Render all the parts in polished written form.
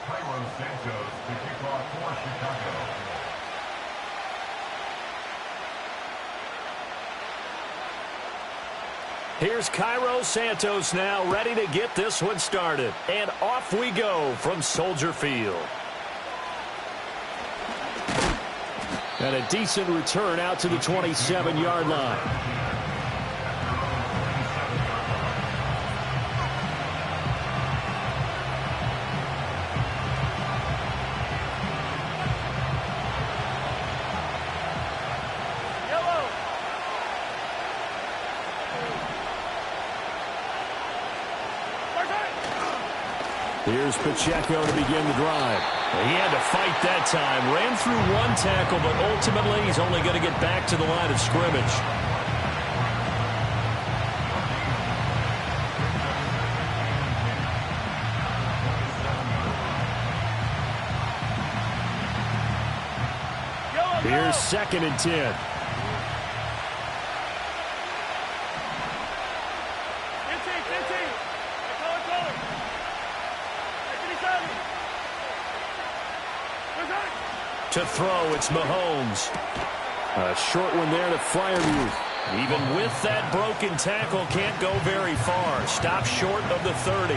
Cairo Santos to kick off for Chicago. Here's Cairo Santos now ready to get this one started. And off we go from Soldier Field. And a decent return out to the 27-yard line. Here's Pacheco to begin the drive. He had to fight that time. Ran through one tackle, but ultimately he's only going to get back to the line of scrimmage. Here's 2nd and 10. To throw, it's Mahomes. A short one there to Freiermuth. Even with that broken tackle, can't go very far. Stop short of the 30.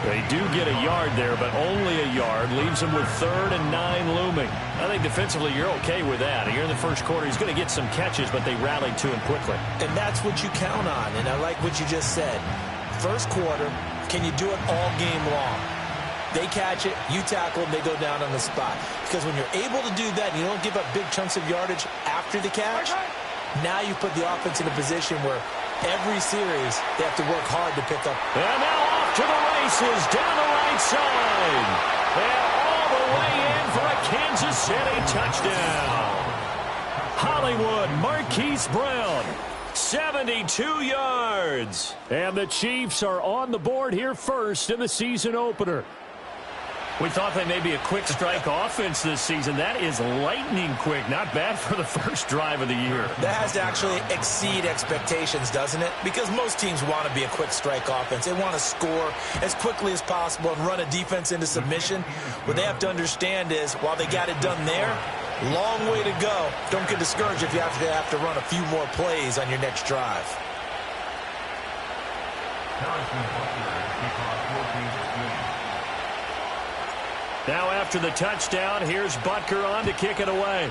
They do get a yard there, but only a yard. Leaves him with 3rd and 9 looming. I think defensively you're okay with that. Here in the first quarter, he's going to get some catches, but they rallied to him quickly. And that's what you count on, and I like what you just said. First quarter, can you do it all game long? They catch it, you tackle, they go down on the spot. Because when you're able to do that and you don't give up big chunks of yardage after the catch, now you put the offense in a position where every series they have to work hard to pick up. And now off to the races down the right side. And all the way in for a Kansas City touchdown. Hollywood Marquise Brown. 72 yards. And the Chiefs are on the board here first in the season opener. We thought they may be a quick strike offense this season. That is lightning quick. Not bad for the first drive of the year. That has to actually exceed expectations, doesn't it? Because most teams want to be a quick strike offense. They want to score as quickly as possible and run a defense into submission. What they have to understand is, while they got it done there, long way to go. Don't get discouraged if you have to run a few more plays on your next drive. Now after the touchdown, here's Butker on to kick it away.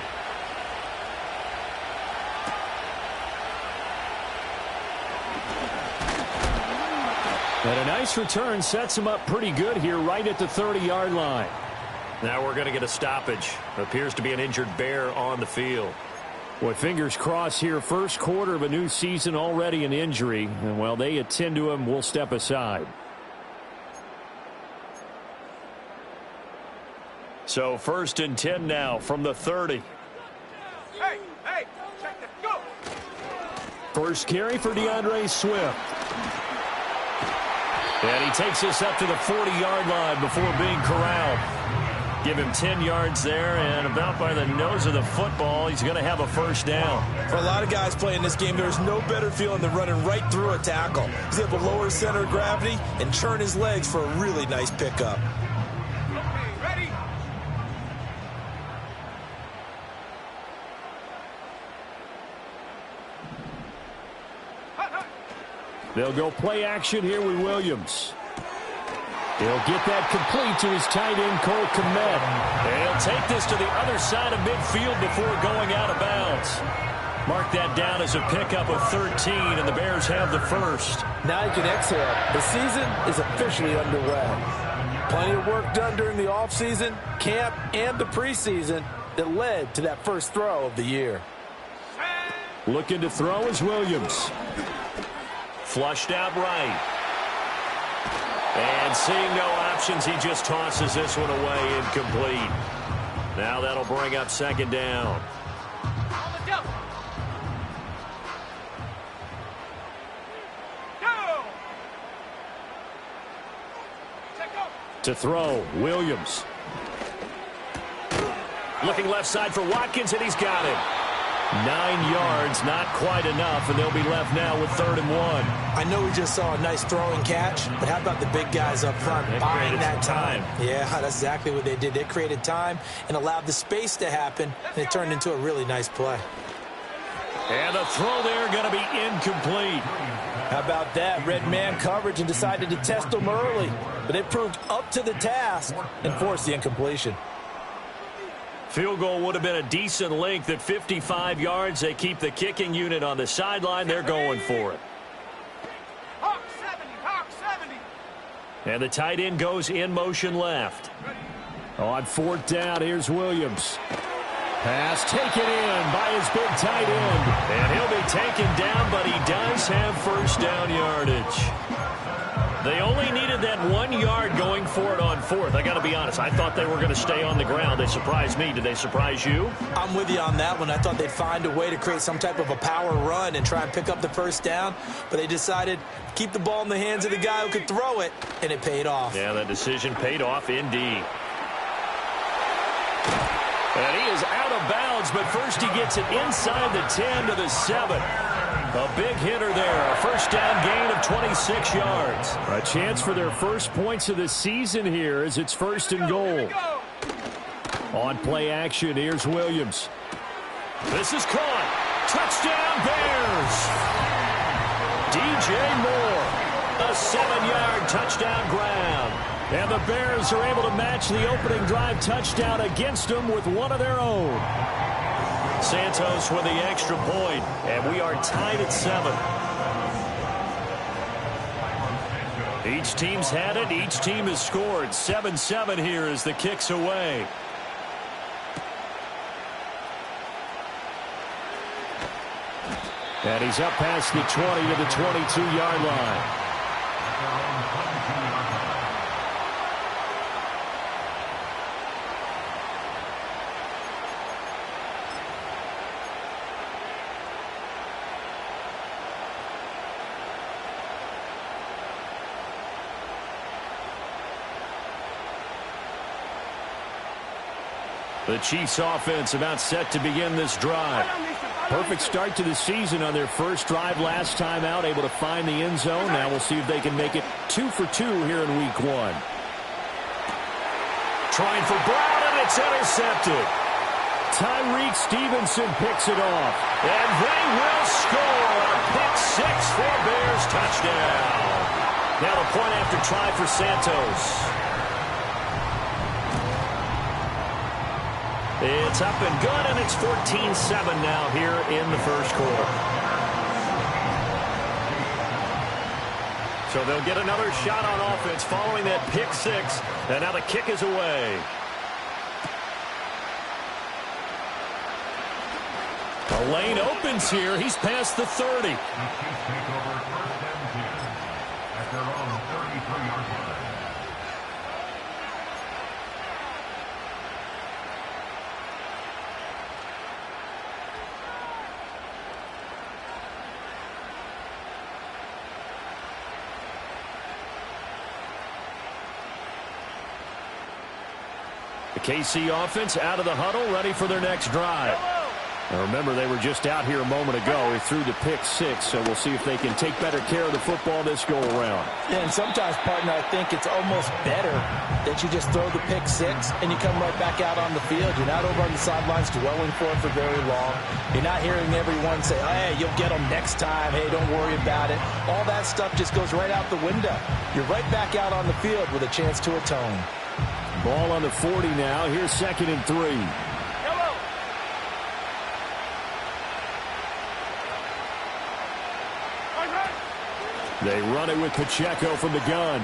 And a nice return sets him up pretty good here right at the 30-yard line. Now we're going to get a stoppage. Appears to be an injured Bear on the field. Well, fingers crossed here. First quarter of a new season, already an injury. And while they attend to him, we'll step aside. So 1st and 10 now from the 30. Hey, check this, go! First carry for DeAndre Swift. And he takes us up to the 40-yard line before being corralled. Give him 10 yards there, and about by the nose of the football, he's going to have a first down. For a lot of guys playing this game, there's no better feeling than running right through a tackle. He's able to lower center of gravity and turn his legs for a really nice pickup. They'll go play action here with Williams. He'll get that complete to his tight end, Cole Kmet. And he'll take this to the other side of midfield before going out of bounds. Mark that down as a pickup of 13, and the Bears have the first. Now you can exhale. The season is officially underway. Plenty of work done during the offseason, camp, and the preseason that led to that first throw of the year. Looking to throw is Williams. Flushed out right. And seeing no options, he just tosses this one away incomplete. Now that'll bring up 2nd down. To throw, Williams. Looking left side for Watkins, and he's got him. 9 yards, not quite enough, and they'll be left now with 3rd and 1. I know we just saw a nice throwing catch, but how about the big guys up front buying that time? Yeah, that's exactly what they did. They created time and allowed the space to happen, and it turned into a really nice play. And the throw there going to be incomplete. How about that? Red man coverage and decided to test them early, but it proved up to the task and forced the incompletion. Field goal would have been a decent length at 55 yards. They keep the kicking unit on the sideline. They're going for it. Hawk 70, Hawk 70. And the tight end goes in motion left. On 4th down, here's Williams. Pass taken in by his big tight end. And he'll be taken down, but he does have 1st down yardage. They only needed that 1 yard going for it on 4th. I got to be honest, I thought they were going to stay on the ground. They surprised me. Did they surprise you? I'm with you on that one. I thought they'd find a way to create some type of a power run and try and pick up the 1st down, but they decided to keep the ball in the hands of the guy who could throw it, and it paid off. Yeah, that decision paid off indeed. And he is out of bounds, but first he gets it inside the 10 to the 7. A big hitter there. A 1st down gain of 26 yards. A chance for their first points of the season here as it's 1st and goal. On play action, here's Williams. This is caught. Touchdown Bears. DJ Moore. A 7-yard touchdown grab. And the Bears are able to match the opening drive touchdown against them with one of their own. Santos with the extra point, and we are tied at 7. Each team's had it. Each team has scored. 7-7 here as the kick's away. And he's up past the 20 to the 22-yard line. The Chiefs offense about set to begin this drive. Perfect start to the season on their first drive last time out, able to find the end zone. Now we'll see if they can make it 2 for 2 here in week 1. Trying for Brown, and it's intercepted. Tyreek Stevenson picks it off. And they will score a pick 6 for Bears touchdown. Now the point after try for Santos. It's up and good, and it's 14-7 now here in the 1st quarter. So they'll get another shot on offense following that pick 6, and now the kick is away. The lane opens here. He's past the 30. The Chiefs take over 1st and 10 at their own 33-yard line. The KC offense out of the huddle, ready for their next drive. Now remember, they were just out here a moment ago. He threw the pick 6, so we'll see if they can take better care of the football this go-around. Yeah, and sometimes, partner, I think it's almost better that you just throw the pick 6 and you come right back out on the field. You're not over on the sidelines dwelling for it for very long. You're not hearing everyone say, oh, hey, you'll get them next time. Hey, don't worry about it. All that stuff just goes right out the window. You're right back out on the field with a chance to atone. Ball on the 40 now. Here's 2nd and 3. Yellow. They run it with Pacheco from the gun.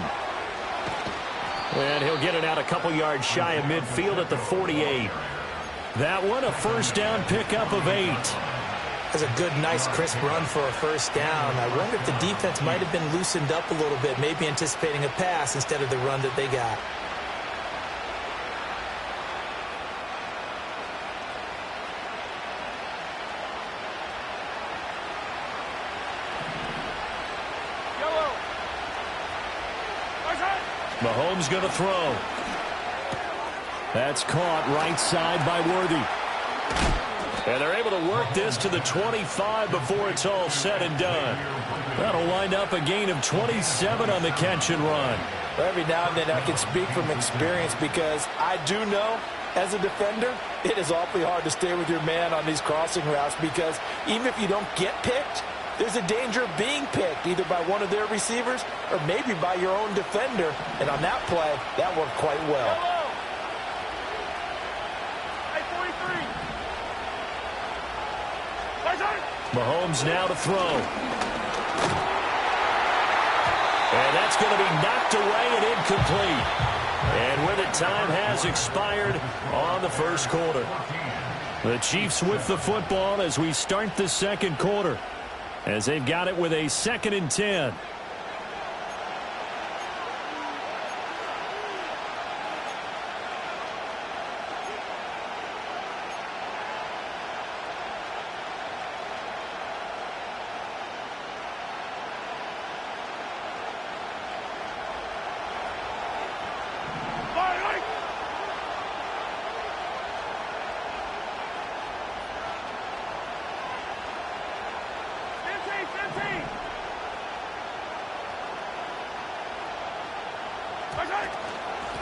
And he'll get it out a couple yards shy of midfield at the 48. That one, a 1st down pickup of 8. That's a good, nice, crisp run for a 1st down. I wonder if the defense might have been loosened up a little bit, maybe anticipating a pass instead of the run that they got. Mahomes going to throw. That's caught right side by Worthy. And they're able to work this to the 25 before it's all said and done. That'll wind up a gain of 27 on the catch and run. Every now and then I can speak from experience because I do know as a defender, it is awfully hard to stay with your man on these crossing routes because even if you don't get picked, there's a danger of being picked either by one of their receivers or maybe by your own defender. And on that play, that worked quite well. Mahomes now to throw. And that's going to be knocked away and incomplete. And with it, time has expired on the first quarter. The Chiefs with the football as we start the second quarter, as they've got it with a 2nd and 10.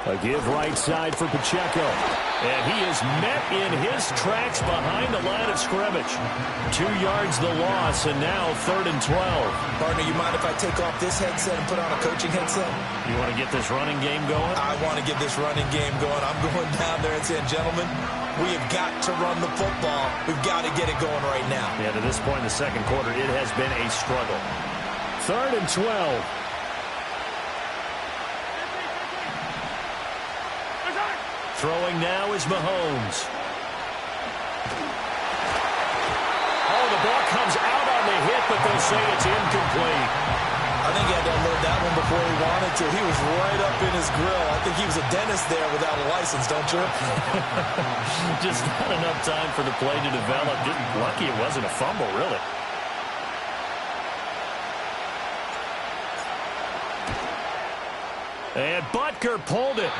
A give right side for Pacheco. And he is met in his tracks behind the line of scrimmage. 2 yards the loss, and now 3rd and 12. Partner, you mind if I take off this headset and put on a coaching headset? You want to get this running game going? I want to get this running game going. I'm going down there and saying, gentlemen, we have got to run the football. We've got to get it going right now. Yeah, to this point in the second quarter, it has been a struggle. 3rd and 12. Throwing now is Mahomes. Oh, the ball comes out on the hit, but they'll say it's incomplete. I think he had to unload that one before he wanted to. He was right up in his grill. I think he was a dentist there without a license, don't you? Just not enough time for the play to develop. Just lucky it wasn't a fumble, really. And Butker pulled it.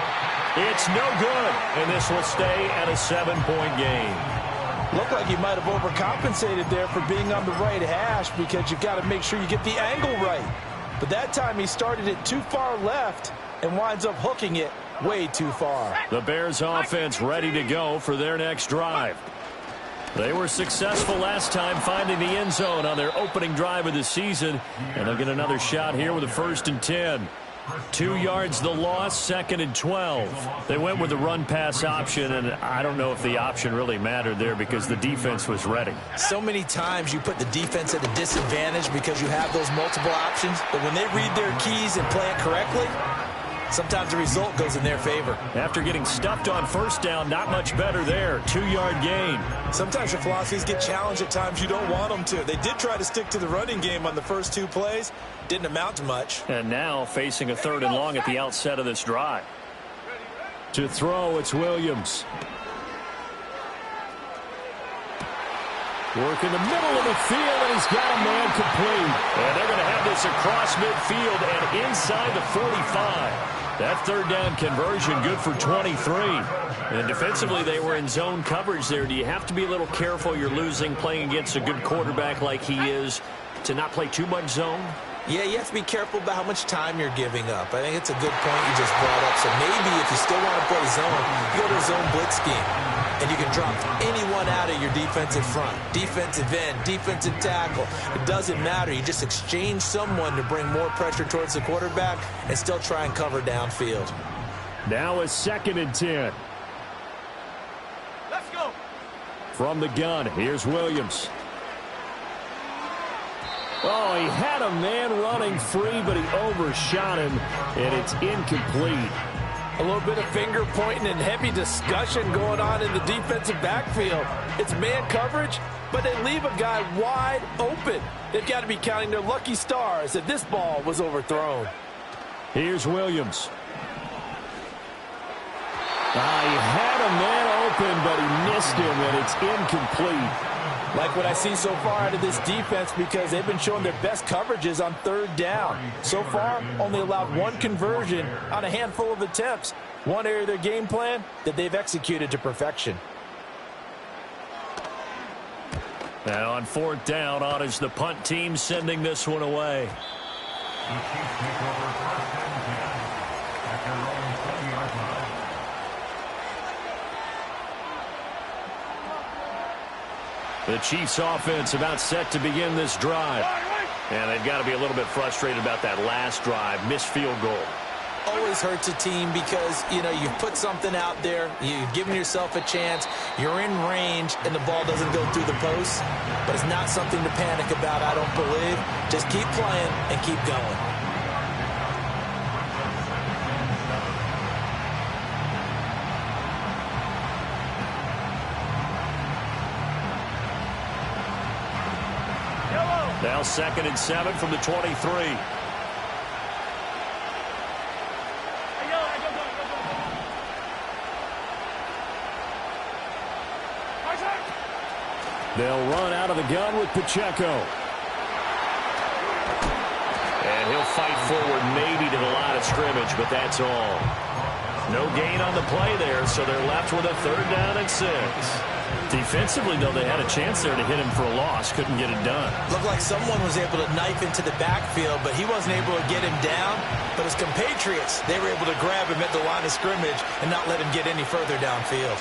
It's no good, and this will stay at a 7-point game. Looked like he might have overcompensated there for being on the right hash because you've got to make sure you get the angle right. But that time he started it too far left and winds up hooking it way too far. The Bears offense ready to go for their next drive. They were successful last time finding the end zone on their opening drive of the season, and they'll get another shot here with a 1st and 10. 2 yards the loss, 2nd and 12. They went with the run-pass option, and I don't know if the option really mattered there because the defense was ready. So many times you put the defense at a disadvantage because you have those multiple options, but when they read their keys and play it correctly, sometimes the result goes in their favor. After getting stuffed on 1st down, not much better there. 2-yard gain. Sometimes your philosophies get challenged at times you don't want them to. They did try to stick to the running game on the first 2 plays. Didn't amount to much. And now facing a 3rd and long at the outset of this drive. To throw, it's Williams. Work in the middle of the field, and he's got a man complete. And they're going to have this across midfield and inside the 45. That 3rd down conversion good for 23. And defensively, they were in zone coverage there. Do you have to be a little careful? You're losing, playing against a good quarterback like he is, to not play too much zone? Yeah, you have to be careful about how much time you're giving up. I think it's a good point you just brought up. So maybe if you still want to play zone, you go to a zone blitz scheme. And you can drop anyone out of your defensive front. Defensive end, defensive tackle. It doesn't matter. You just exchange someone to bring more pressure towards the quarterback and still try and cover downfield. Now a 2nd and 10. Let's go. From the gun, here's Williams. Oh, he had a man running free, but he overshot him, and it's incomplete. A little bit of finger pointing and heavy discussion going on in the defensive backfield. It's man coverage, but they leave a guy wide open. They've got to be counting their lucky stars that this ball was overthrown. Here's Williams. He had a man open, but he missed him, and it's incomplete. Like what I see so far out of this defense because they've been showing their best coverages on 3rd down. So far, only allowed 1 conversion on a handful of attempts. One area of their game plan that they've executed to perfection. Now on 4th down, on is the punt team sending this one away. The Chiefs take over 1st and 10 at their own 20-yard line. The Chiefs offense about set to begin this drive. And they've got to be a little bit frustrated about that last drive, missed field goal. Always hurts a team because, you know, you put something out there, you've given yourself a chance, you're in range, and the ball doesn't go through the post. But it's not something to panic about, I don't believe. Just keep playing and keep going. Now 2nd and 7 from the 23. They'll run out of the gun with Pacheco. And he'll fight forward maybe to the line of scrimmage, but that's all. No gain on the play there, so they're left with a 3rd down and 6. Defensively, though, they had a chance there to hit him for a loss. Couldn't get it done. Looked like someone was able to knife into the backfield, but he wasn't able to get him down. But his compatriots, they were able to grab him at the line of scrimmage and not let him get any further downfield.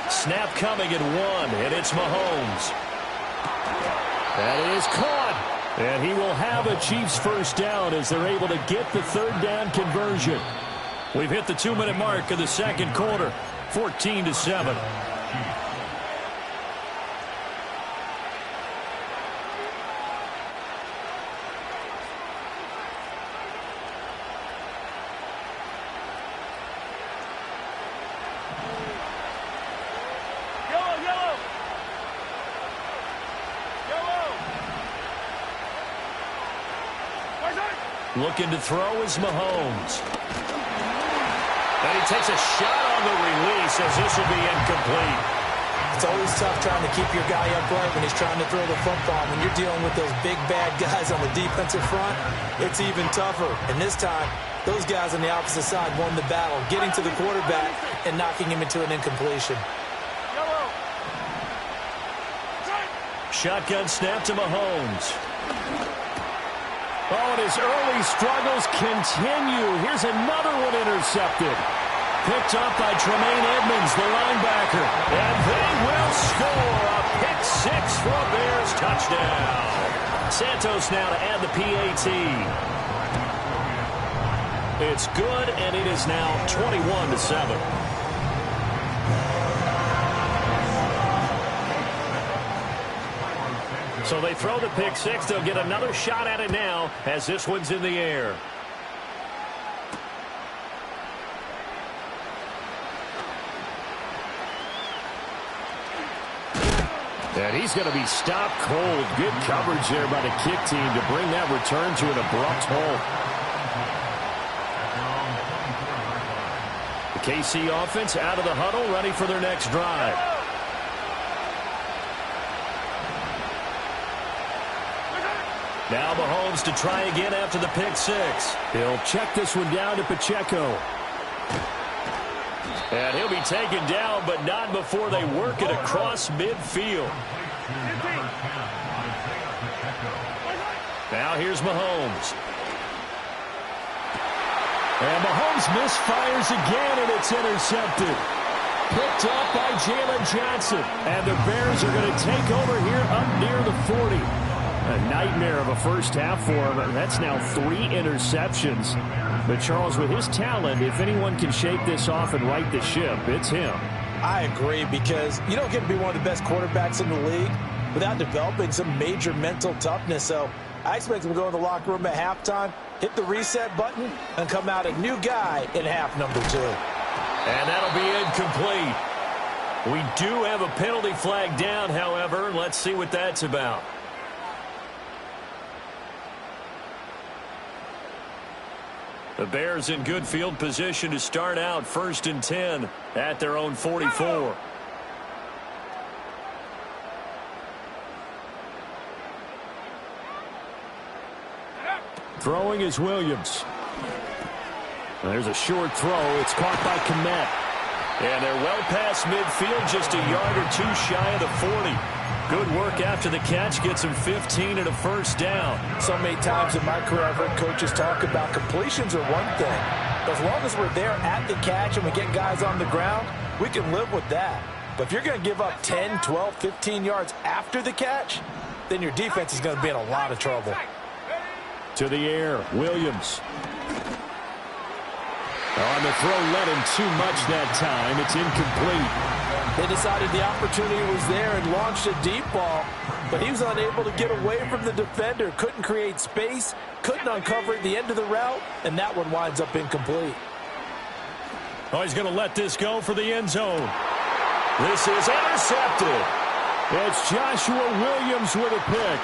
Snap coming at 1, and it's Mahomes. That is caught. And he will have a Chiefs 1st down as they're able to get the 3rd down conversion. We've hit the 2-minute mark of the 2nd quarter, 14-7. Looking to throw is Mahomes. And he takes a shot on the release as this will be incomplete. It's always tough trying to keep your guy upright when he's trying to throw the football. When you're dealing with those big, bad guys on the defensive front, it's even tougher. And this time, those guys on the opposite side won the battle, getting to the quarterback and knocking him into an incompletion. Shotgun snap to Mahomes. Oh, and his early struggles continue. Here's another one intercepted. Picked up by Tremaine Edmonds, the linebacker. And they will score a pick-6 for a Bears touchdown. Santos now to add the PAT. It's good, and it is now 21-7. So they throw the pick-6. They'll get another shot at it now as this one's in the air. And he's going to be stopped cold. Good coverage there by the kick team to bring that return to an abrupt halt. The KC offense out of the huddle, ready for their next drive. Now Mahomes to try again after the pick-6. He'll check this one down to Pacheco. And he'll be taken down, but not before they work it across midfield. Now here's Mahomes. And Mahomes misfires again, and it's intercepted. Picked up by Jalen Johnson. And the Bears are going to take over here up near the 40. A nightmare of a first half for him. That's now 3 interceptions. But, Charles, with his talent, if anyone can shake this off and right the ship, it's him. I agree, because you don't get to be one of the best quarterbacks in the league without developing some major mental toughness. So I expect him to go in the locker room at halftime, hit the reset button, and come out a new guy in half number 2. And that'll be incomplete. We do have a penalty flag down, however. Let's see what that's about. The Bears in good field position to start out 1st and 10 at their own 44. Throwing is Williams. There's a short throw. It's caught by Kmet. And they're well past midfield, just a yard or two shy of the 40. Good work after the catch. Gets him 15 and a first down. So many times in my career I've heard coaches talk about completions are one thing. But as long as we're there at the catch and we get guys on the ground, we can live with that. But if you're going to give up 10, 12, 15 yards after the catch, then your defense is going to be in a lot of trouble. To the air, Williams. On the throw, led him too much that time. It's incomplete. They decided the opportunity was there and launched a deep ball, but he was unable to get away from the defender, couldn't create space, couldn't uncover at the end of the route, and that one winds up incomplete. Oh, he's going to let this go for the end zone. This is intercepted. It's Joshua Williams with a pick.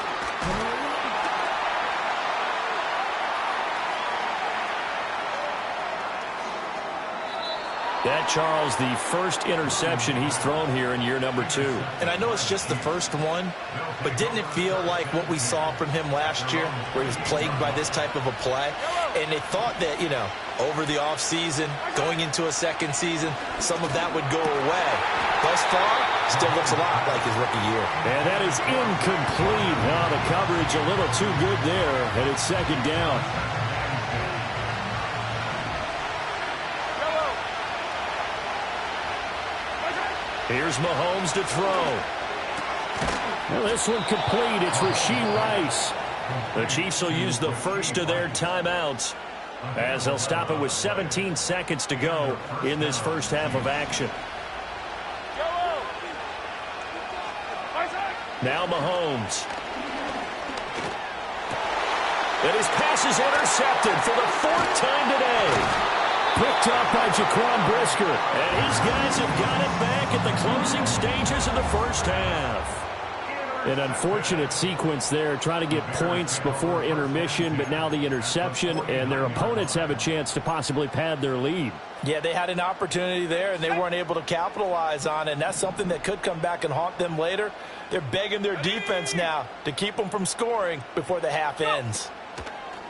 That, Charles, the first interception he's thrown here in year number 2. And I know it's just the first one, but didn't it feel like what we saw from him last year, where he was plagued by this type of a play? And they thought that, you know, over the offseason, going into a second season, some of that would go away. Thus far, still looks a lot like his rookie year. And that is incomplete. Now the coverage a little too good there, and it's second down. Here's Mahomes to throw. Well, this one complete. It's Rashee Rice. The Chiefs will use the first of their timeouts as they'll stop it with 17 seconds to go in this first half of action. Now Mahomes. And his pass is intercepted for the 4th time today. Picked up by Jaquan Brisker. And his guys have got it back at the closing stages of the first half. An unfortunate sequence there, trying to get points before intermission, but now the interception, and their opponents have a chance to possibly pad their lead. Yeah, they had an opportunity there, and they weren't able to capitalize on it, and that's something that could come back and haunt them later. They're begging their defense now to keep them from scoring before the half ends.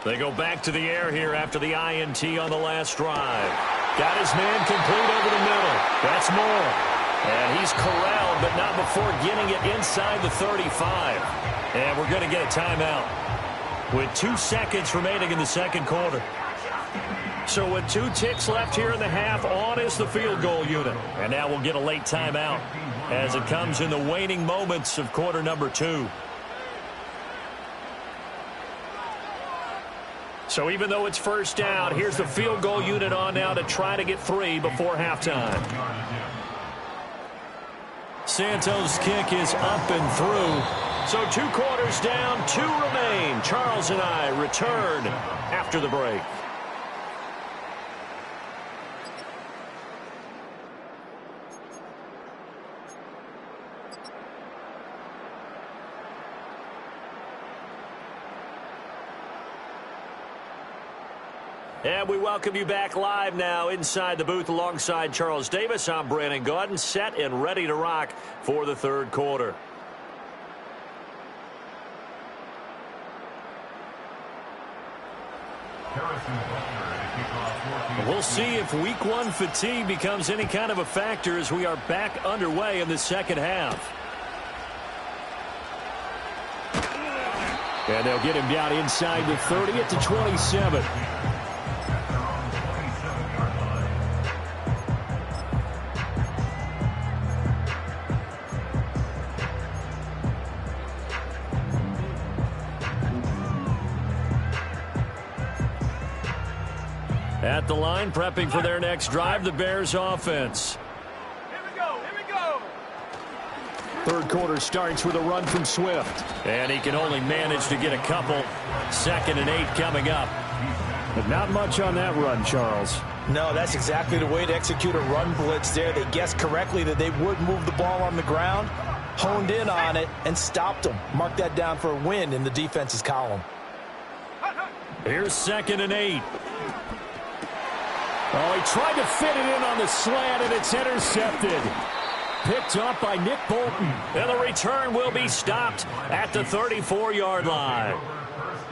They go back to the air here after the INT on the last drive. Got his man complete over the middle. That's Moore. And he's corralled, but not before getting it inside the 35. And we're going to get a timeout with 2 seconds remaining in the second quarter. So with 2 ticks left here in the half, on is the field goal unit. And now we'll get a late timeout as it comes in the waning moments of quarter number 2. So even though it's first down, here's the field goal unit on now to try to get 3 before halftime. Santos' kick is up and through. So 2 quarters down, 2 remain. Charles and I return after the break. And we welcome you back live now inside the booth alongside Charles Davis. I'm Brandon Gaudin, set and ready to rock for the third quarter. We'll see if week 1 fatigue becomes any kind of a factor as we are back underway in the second half. And they'll get him down inside the 30 at the 27. At the line, prepping for their next drive, the Bears offense. Here we go, here we go. Third quarter starts with a run from Swift. And he can only manage to get a couple. 2nd and 8 coming up. But not much on that run, Charles. No, that's exactly the way to execute a run blitz there. They guessed correctly that they would move the ball on the ground, honed in on it, and stopped them. Mark that down for a win in the defense's column. Here's 2nd and 8. Oh, he tried to fit it in on the slant, and it's intercepted. Picked up by Nick Bolton. And the return will be stopped at the 34-yard line.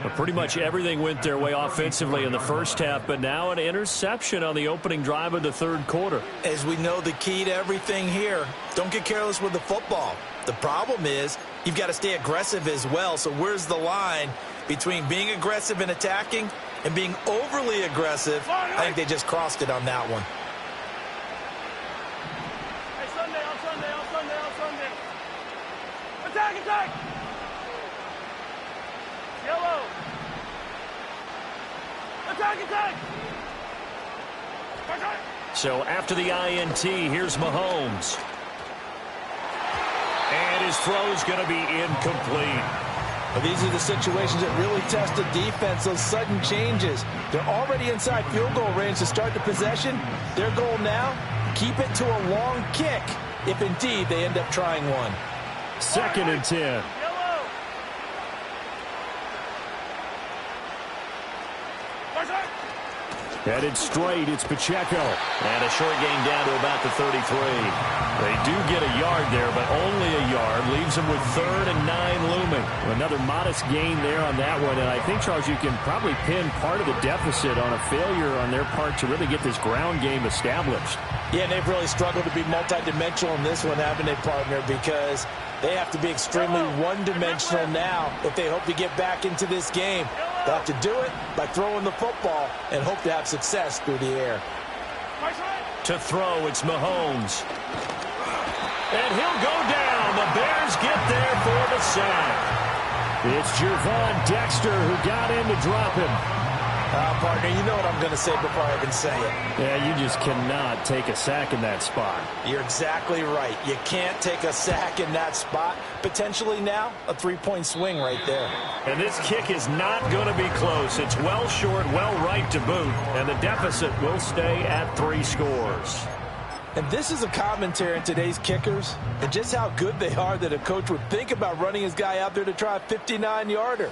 Well, pretty much everything went their way offensively in the first half, but now an interception on the opening drive of the third quarter. As we know, the key to everything here, don't get careless with the football. The problem is you've got to stay aggressive as well. So where's the line between being aggressive and attacking and being overly aggressive? I think they just crossed it on that one. Hey, Sunday, on Sunday, on Sunday, on Sunday. Attack, attack! Yellow. Attack, attack! Attack! So after the INT, here's Mahomes. And his throw's going to be incomplete. Well, these are the situations that really test the defense, those sudden changes. They're already inside field goal range to start the possession. Their goal now, keep it to a long kick, if indeed they end up trying one. 2nd and 10. Yellow. Attack! Headed straight, it's Pacheco. And a short gain down to about the 33. They do get a yard there, but only a yard. Leaves them with 3rd and 9 looming. Another modest gain there on that one. And I think, Charles, you can probably pin part of the deficit on a failure on their part to really get this ground game established. Yeah, and they've really struggled to be multidimensional in this one, haven't they, partner? Because they have to be extremely one-dimensional now if they hope to get back into this game. They'll have to do it by throwing the football and hope to have success through the air. To throw, it's Mahomes. And he'll go down. The Bears get there for the sack. It's Gervon Dexter who got in to drop him. Partner, you know what I'm going to say before I even say it. Yeah, you just cannot take a sack in that spot. You're exactly right. You can't take a sack in that spot. Potentially now, a 3-point swing right there. And this kick is not going to be close. It's well short, well right to boot. And the deficit will stay at 3 scores. And this is a commentary on today's kickers and just how good they are that a coach would think about running his guy out there to try a 59-yarder.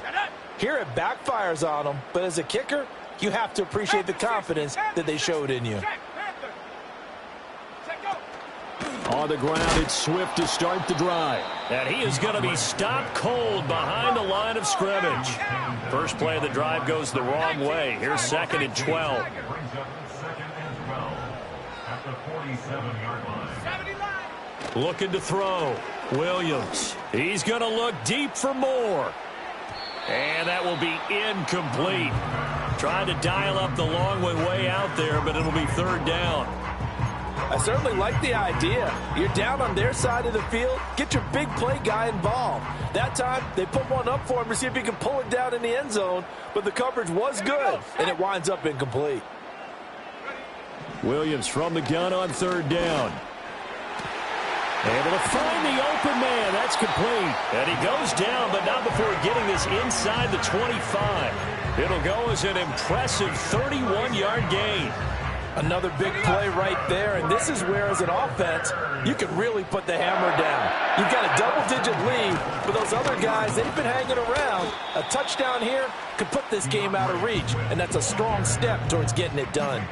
Here it backfires on them, but as a kicker, you have to appreciate the confidence that they showed in you. On the ground, it's Swift to start the drive. And he is going to be stopped cold behind the line of scrimmage. First play of the drive goes the wrong way. Here's 2nd and 12. At the 47-yard line. Looking to throw. Williams. He's going to look deep for more. And that will be incomplete. Trying to dial up the long way out there, but it'll be 3rd down. I certainly like the idea. You're down on their side of the field. Get your big play guy involved. That time, they put one up for him to see if he can pull it down in the end zone, but the coverage was good, and it winds up incomplete. Williams from the gun on 3rd down. Able to find the open man. That's complete. And he goes down, but not before getting this inside the 25. It'll go as an impressive 31-yard gain. Another big play right there, and this is where, as an offense, you can really put the hammer down. You've got a double-digit lead, but those other guys, they've been hanging around. A touchdown here could put this game out of reach, and that's a strong step towards getting it done.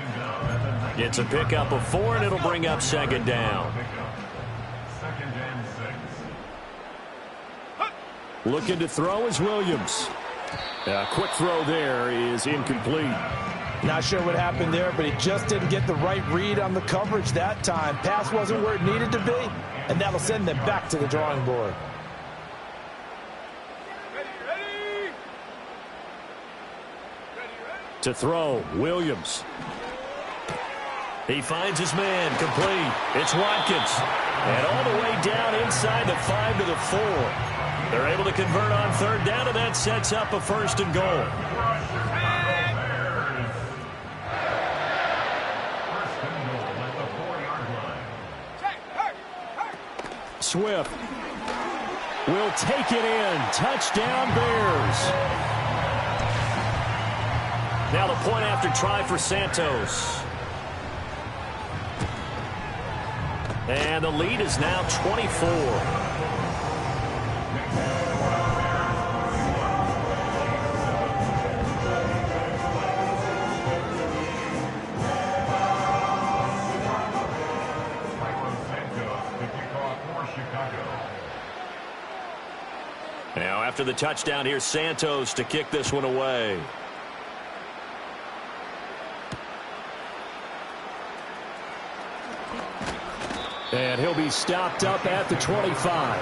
It's a pickup of 4, and it'll bring up 2nd down. Looking to throw is Williams. A quick throw there is incomplete. Not sure what happened there, but he just didn't get the right read on the coverage that time. Pass wasn't where it needed to be, and that'll send them back to the drawing board. To throw, Williams. He finds his man, complete. It's Watkins. And all the way down inside the 5 to the 4. They're able to convert on 3rd down, and that sets up a 1st and goal. Swift will take it in. Touchdown, Bears. Now the point after try for Santos. And the lead is now 24. Now after the touchdown, here's Santos to kick this one away. And he'll be stopped up at the 25.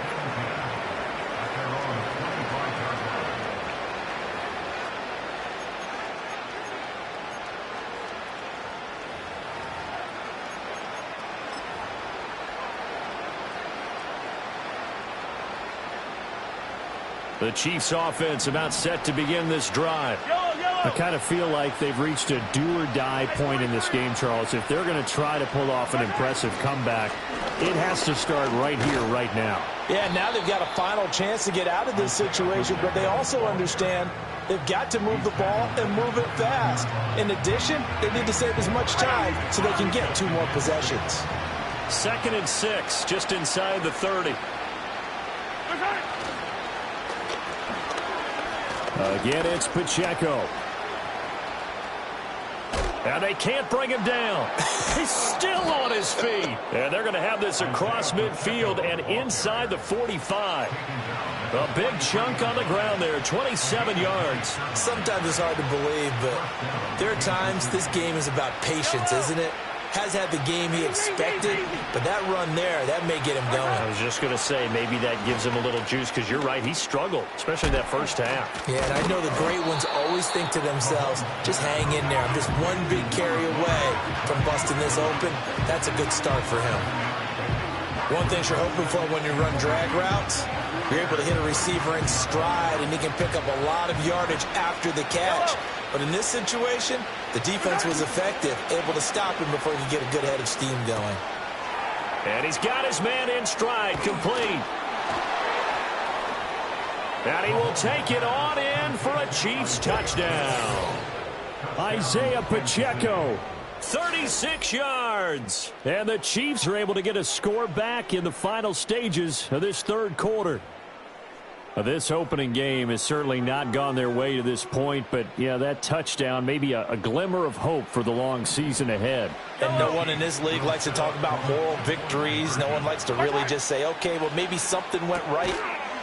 The Chiefs offense about set to begin this drive. I kind of feel like they've reached a do-or-die point in this game, Charles. If they're going to try to pull off an impressive comeback, it has to start right here, right now. Yeah, now they've got a final chance to get out of this situation, but they also understand they've got to move the ball and move it fast. In addition, they need to save as much time so they can get 2 more possessions. 2nd and 6, just inside the 30. Again, it's Pacheco. And they can't bring him down. He's still on his feet. And they're going to have this across midfield and inside the 45. A big chunk on the ground there, 27 yards. Sometimes it's hard to believe, but there are times this game is about patience, isn't it? Has had the game he expected, but that run there, that may get him going. I was just going to say, maybe that gives him a little juice, because you're right, he struggled, especially that first half. Yeah, and I know the great ones always think to themselves, just hang in there. I'm just one big carry away from busting this open. That's a good start for him. One thing you're hoping for when you run drag routes, you're able to hit a receiver in stride, and he can pick up a lot of yardage after the catch. But in this situation, the defense was effective, able to stop him before he could get a good head of steam going. And he's got his man in stride, complete. And he will take it on in for a Chiefs touchdown. Isaiah Pacheco. 36 yards. And the Chiefs are able to get a score back in the final stages of this 3rd quarter. This opening game has certainly not gone their way to this point, but, yeah, that touchdown, maybe a glimmer of hope for the long season ahead. And no one in this league likes to talk about moral victories. No one likes to really just say, okay, well, maybe something went right.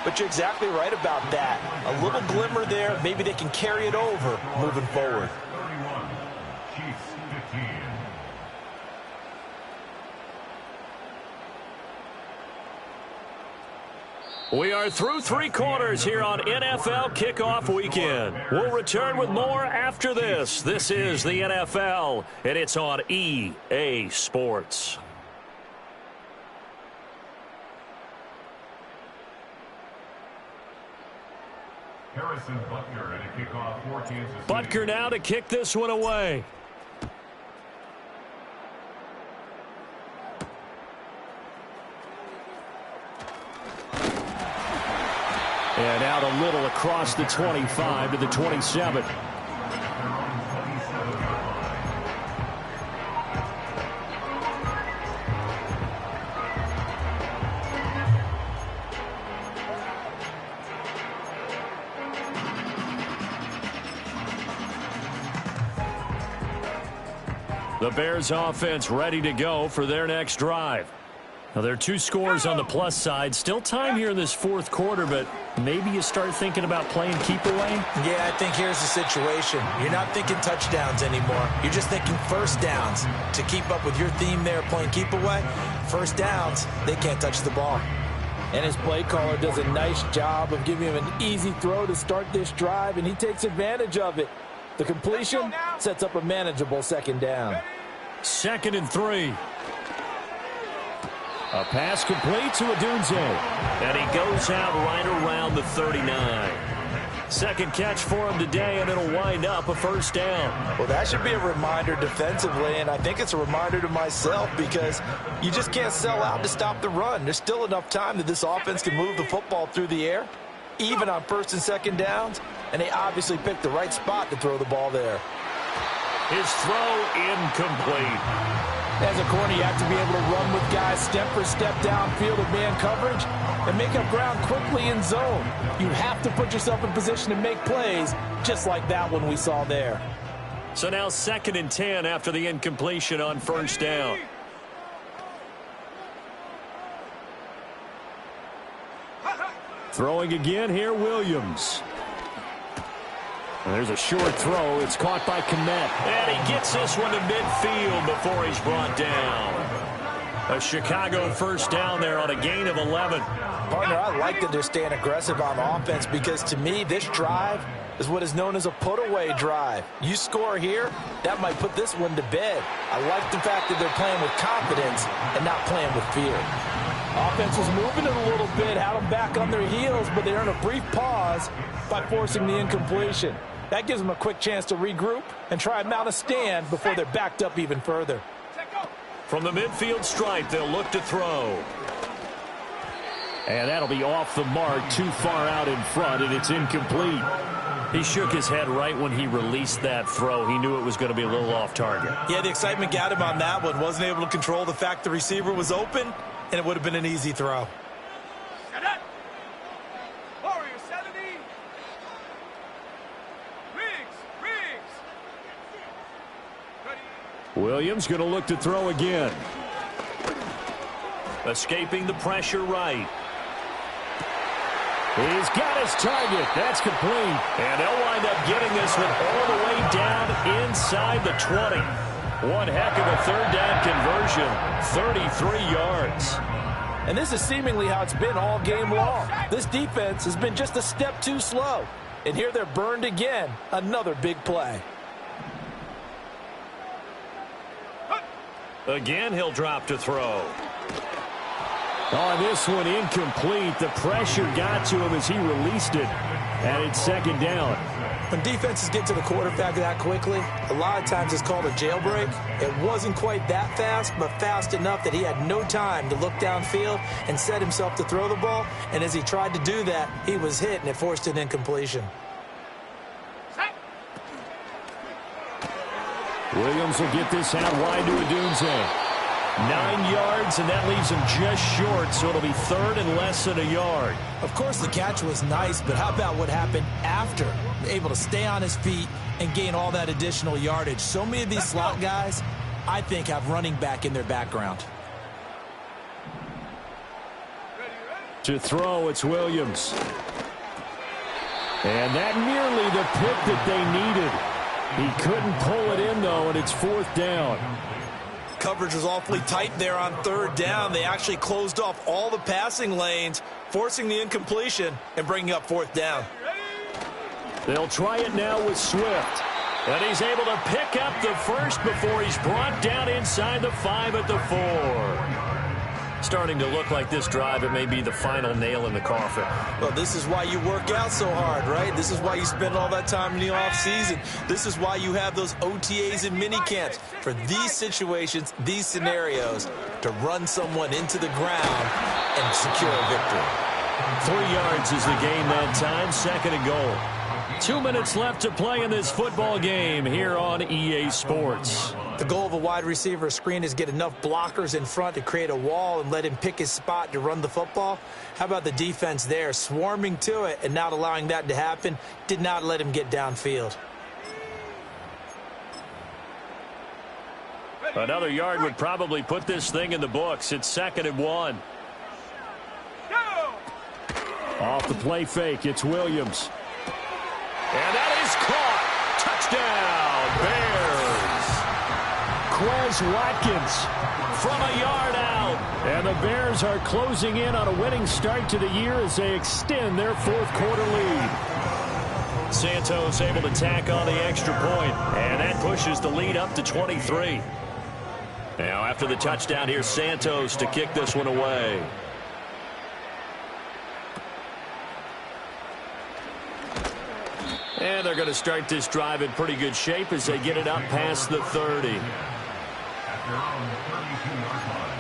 But you're exactly right about that. A little glimmer there. Maybe they can carry it over moving forward. 31, Chiefs 15. We are through 3 quarters here on NFL Kickoff Weekend. We'll return with more after this. This is the NFL, and it's on EA Sports. Harrison Butker and a kickoff for Kansas City. Butker now to kick this one away. And out a little across the 25 to the 27. The Bears offense ready to go for their next drive. Now, there are 2 scores on the plus side. Still time here in this 4th quarter, but maybe you start thinking about playing keep away? Yeah, I think here's the situation. You're not thinking touchdowns anymore. You're just thinking first downs. To keep up with your theme there, playing keep away, first downs, they can't touch the ball. And his play caller does a nice job of giving him an easy throw to start this drive, and he takes advantage of it. The completion sets up a manageable 2nd down. 2nd and 3. A pass complete to Odunze. And he goes out right around the 39. 2nd catch for him today, and it'll wind up a first down. Well, that should be a reminder defensively, and I think it's a reminder to myself because you just can't sell out to stop the run. There's still enough time that this offense can move the football through the air, even on 1st and 2nd downs, and they obviously picked the right spot to throw the ball there. His throw incomplete. As a corner, you have to be able to run with guys step for step downfield of man coverage and make up ground quickly in zone. You have to put yourself in position to make plays, just like that one we saw there. So now 2nd and 10 after the incompletion on 1st down. Throwing again here, Williams. And there's a short throw. It's caught by Kmet. And he gets this one to midfield before he's brought down. A Chicago first down there on a gain of 11. Partner, I like that they're staying aggressive on offense because, to me, this drive is what is known as a put-away drive. You score here, that might put this one to bed. I like the fact that they're playing with confidence and not playing with fear. Offense was moving it a little bit, had them back on their heels, but they earned a brief pause by forcing the incompletion. That gives them a quick chance to regroup and try and mount a stand before they're backed up even further. From the midfield stripe, they'll look to throw. And that'll be off the mark, too far out in front, and it's incomplete. He shook his head right when he released that throw. He knew it was going to be a little off target. Yeah, the excitement got him on that one. Wasn't able to control the fact the receiver was open, and it would have been an easy throw. Williams going to look to throw again. Escaping the pressure right. He's got his target. That's complete. And they'll wind up getting this one all the way down inside the 20. One heck of a third down conversion. 33 yards. And this is seemingly how it's been all game long. This defense has been just a step too slow. And here they're burned again. Another big play. Again, he'll drop to throw. Oh, this one incomplete. The pressure got to him as he released it. And it's second down. When defenses get to the quarterback that quickly, a lot of times it's called a jailbreak. It wasn't quite that fast, but fast enough that he had no time to look downfield and set himself to throw the ball. And as he tried to do that, he was hit, and it forced an incompletion. Williams will get this out wide to Odunze. 9 yards, and that leaves him just short, so it'll be third and less than a yard. Of course, the catch was nice, but how about what happened after? Able to stay on his feet and gain all that additional yardage. So many of these slot guys, I think, have running back in their background. To throw, it's Williams. And that nearly the pick that they needed. He couldn't pull it in, though, and it's fourth down. Coverage was awfully tight there on third down. They actually closed off all the passing lanes, forcing the incompletion and bringing up fourth down. They'll try it now with Swift. And he's able to pick up the first before he's brought down inside the 5 at the 4. Starting to look like this drive, it may be the final nail in the coffin. Well, this is why you work out so hard, right? This is why you spend all that time in the offseason. This is why you have those OTAs and mini camps. For these situations, these scenarios, to run someone into the ground and secure a victory. 3 yards is the gain that time, second and goal. 2 minutes left to play in this football game here on EA Sports. The goal of a wide receiver screen is get enough blockers in front to create a wall and let him pick his spot to run the football. How about the defense there, swarming to it and not allowing that to happen? Did not let him get downfield. Another yard would probably put this thing in the books. It's second and 1. Off the play fake, it's Williams. And that is caught. Touchdown, Bears. Quez Watkins from a yard out. And the Bears are closing in on a winning start to the year as they extend their fourth quarter lead. Santos able to tack on the extra point, and that pushes the lead up to 23. Now after the touchdown, here's Santos to kick this one away. And they're going to start this drive in pretty good shape as they get it up past the 30. At their own 32-yard line.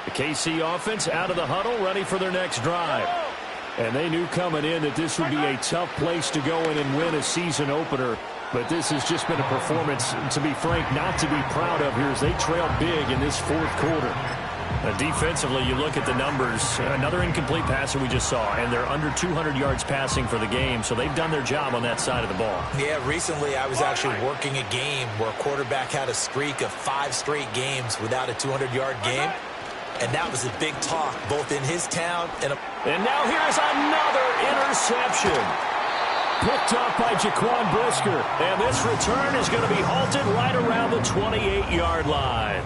The KC offense out of the huddle, ready for their next drive. And they knew coming in that this would be a tough place to go in and win a season opener. But this has just been a performance, to be frank, not to be proud of here as they trail big in this fourth quarter. The Defensively, you look at the numbers. Another incomplete passer we just saw, and they're under 200 yards passing for the game, so they've done their job on that side of the ball. Yeah, recently I was actually working a game where a quarterback had a streak of 5 straight games without a 200-yard game, and that was a big talk both in his town and... And now here's another interception. Picked up by Jaquan Brisker, and this return is going to be halted right around the 28-yard line.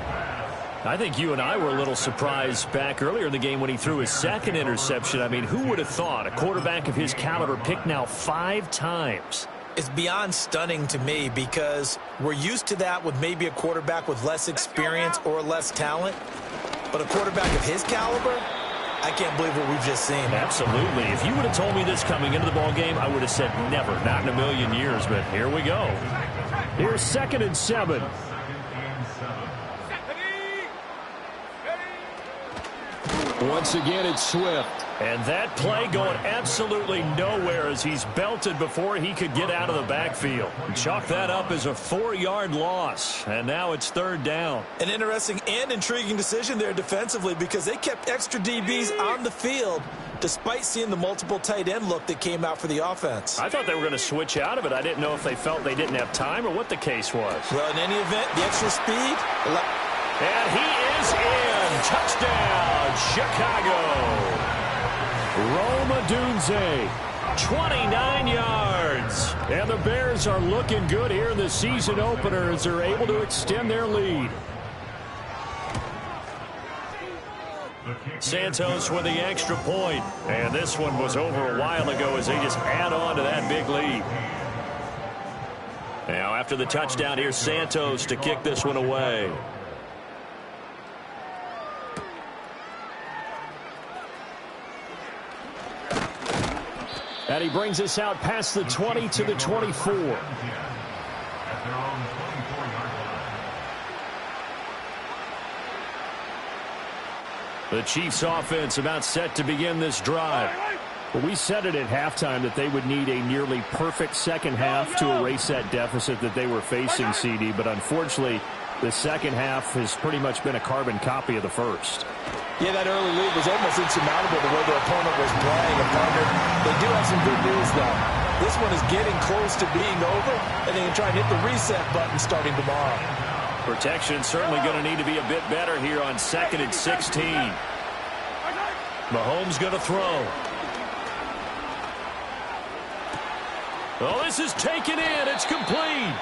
I think you and I were a little surprised back earlier in the game when he threw his second interception. I mean, who would have thought a quarterback of his caliber picked now 5 times? It's beyond stunning to me because we're used to that with maybe a quarterback with less experience or less talent. But a quarterback of his caliber, I can't believe what we've just seen. Absolutely. If you would have told me this coming into the ball game, I would have said never, not in a million years. But here we go. Here's 2nd and 7. Once again, it's Swift. And that play going absolutely nowhere as he's belted before he could get out of the backfield. Chalk that up as a 4-yard loss. And now it's 3rd down. An interesting and intriguing decision there defensively because they kept extra DBs on the field despite seeing the multiple tight end look that came out for the offense. I thought they were going to switch out of it. I didn't know if they felt they didn't have time or what the case was. Well, in any event, the extra speed... And he is in. Touchdown, Chicago. Rome Odunze, 29 yards. And the Bears are looking good here in the season opener as they're able to extend their lead. Santos with the extra point. And this one was over a while ago as they just add on to that big lead. Now after the touchdown, here's Santos to kick this one away. And he brings us out past the 20 to the 24. The Chiefs offense about set to begin this drive. Well, we said it at halftime that they would need a nearly perfect second half to erase that deficit that they were facing, CD. But unfortunately, the second half has pretty much been a carbon copy of the first. Yeah, that early lead was almost insurmountable the way their opponent was playing. They do have some good news, though. This one is getting close to being over, and they can try and hit the reset button starting tomorrow. Protection certainly going to need to be a bit better here on 2nd and 16. Mahomes going to throw. Oh, this is taken in. It's complete.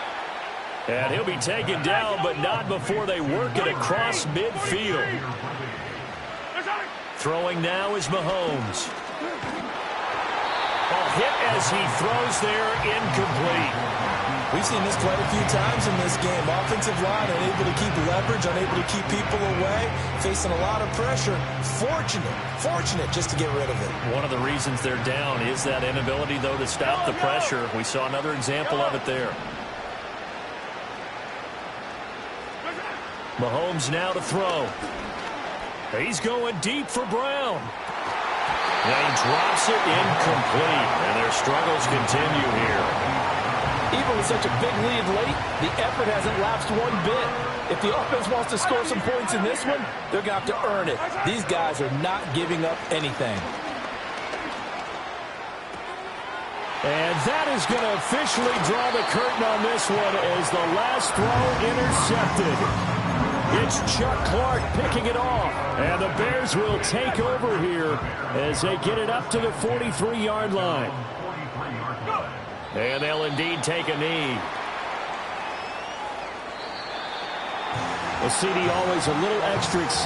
And he'll be taken down, but not before they work it across midfield. Throwing now is Mahomes. Ball hit as he throws there, incomplete. We've seen this quite a few times in this game. Offensive line unable to keep leverage, unable to keep people away, facing a lot of pressure. Fortunate just to get rid of it. One of the reasons they're down is that inability, though, to stop the pressure. We saw another example of it there. Mahomes now to throw. He's going deep for Brown. And he drops it incomplete. And their struggles continue here. Even with such a big lead late, the effort hasn't lapsed one bit. If the offense wants to score some points in this one, they're going to have to earn it. These guys are not giving up anything. And that is going to officially draw the curtain on this one as the last throw intercepted. It's Chuck Clark picking it off. And the Bears will take over here as they get it up to the 43-yard line. And they'll indeed take a knee. Well, CD, always a little extra exciting.